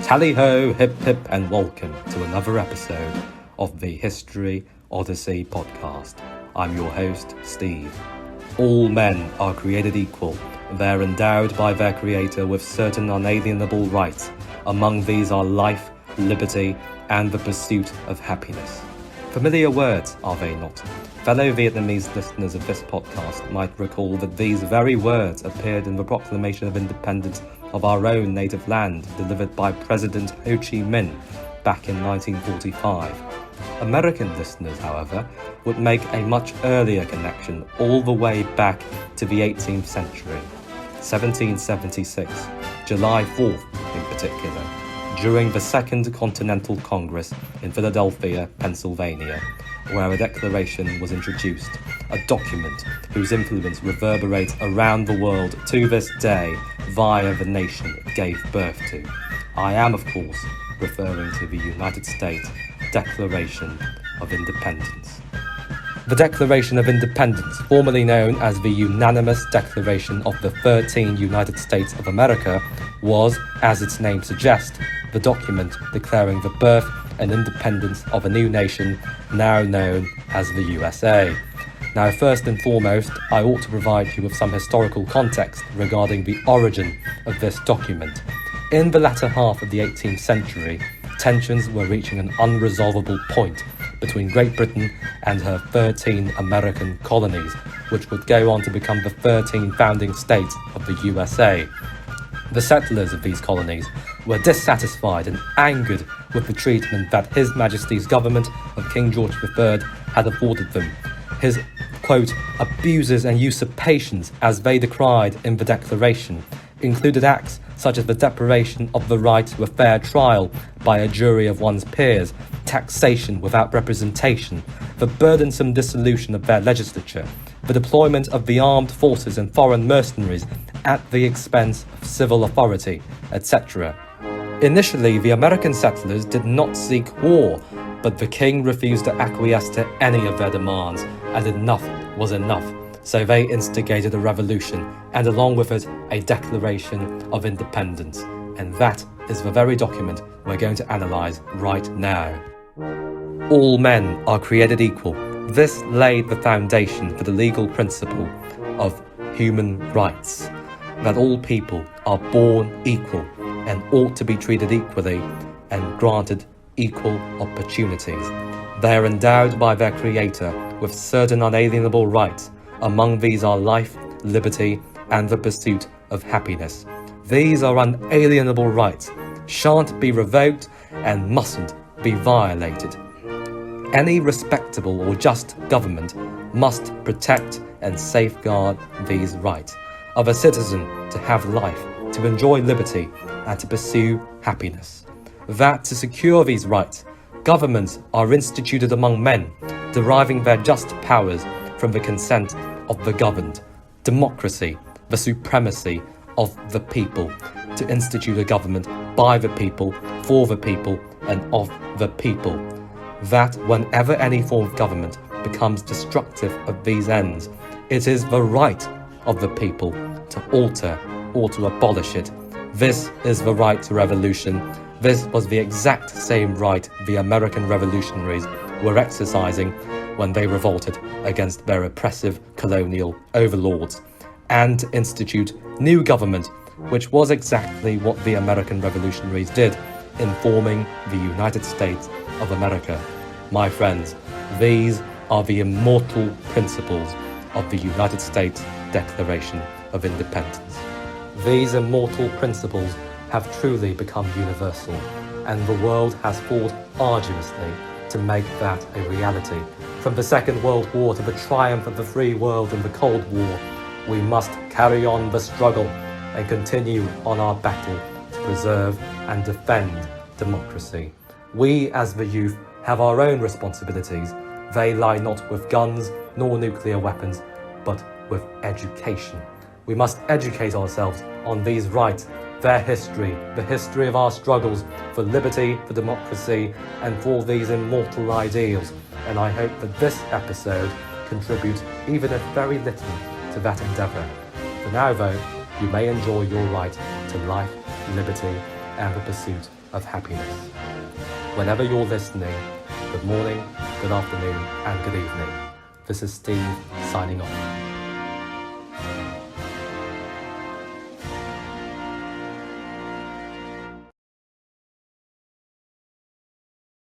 Tally-ho, hip-hip, and welcome to another episode of the History Odyssey podcast. I'm your host, Steve. All men are created equal. They're endowed by their creator with certain unalienable rights. Among these are life, liberty, and the pursuit of happiness. Familiar words, are they not? Fellow Vietnamese listeners of this podcast might recall that these very words appeared in the Proclamation of Independence of our own native land, delivered by President Ho Chi Minh back in 1945. American listeners, however, would make a much earlier connection all the way back to the 18th century, 1776, July 4th in particular, during the Second Continental Congress in Philadelphia, Pennsylvania, where a declaration was introduced, a document whose influence reverberates around the world to this day via the nation it gave birth to. I am, of course, referring to the United States Declaration of Independence. The Declaration of Independence, formerly known as the Unanimous Declaration of the 13 United States of America, was, as its name suggests, the document declaring the birth and independence of a new nation now known as the USA. Now, first and foremost, I ought to provide you with some historical context regarding the origin of this document. In the latter half of the 18th century, tensions were reaching an unresolvable point between Great Britain and her 13 American colonies, which would go on to become the 13 founding states of the USA. The settlers of these colonies were dissatisfied and angered with the treatment that His Majesty's government of King George III had afforded them. His, quote, abuses and usurpations, as they decried in the Declaration, included acts such as the deprivation of the right to a fair trial by a jury of one's peers, taxation without representation, the burdensome dissolution of their legislature, the deployment of the armed forces and foreign mercenaries at the expense of civil authority, etc. Initially, the American settlers did not seek war, but the king refused to acquiesce to any of their demands, and enough was enough. So they instigated a revolution, and along with it, a Declaration of Independence. And that is the very document we're going to analyse right now. All men are created equal. This laid the foundation for the legal principle of human rights, that all people are born equal and ought to be treated equally and granted equal opportunities. They are endowed by their creator with certain unalienable rights. Among these are life, liberty, and the pursuit of happiness. These are unalienable rights, shan't be revoked and mustn't be violated. Any respectable or just government must protect and safeguard these rights of a citizen to have life, to enjoy liberty, and to pursue happiness. That to secure these rights, governments are instituted among men, deriving their just powers from the consent of the governed. Democracy, the supremacy of the people, to institute a government by the people, for the people, and of the people. That whenever any form of government becomes destructive of these ends, it is the right of the people to alter or to abolish it. This is the right to revolution. This was the exact same right the American revolutionaries were exercising when they revolted against their oppressive colonial overlords, and to institute new government, which was exactly what the American revolutionaries did in forming the United States of America. My friends, these are the immortal principles of the United States Declaration of Independence. These immortal principles have truly become universal, and the world has fought arduously to make that a reality. From the Second World War to the triumph of the free world in the Cold War, we must carry on the struggle and continue on our battle to preserve and defend democracy. We, as the youth, have our own responsibilities. They lie not with guns nor nuclear weapons, but with education. We must educate ourselves on these rights, their history, the history of our struggles for liberty, for democracy, and for these immortal ideals. And I hope that this episode contributes even if very little to that endeavour. For now, though, you may enjoy your right to life, liberty, and the pursuit of happiness. Whenever you're listening, good morning, good afternoon, and good evening. This is Steve signing off.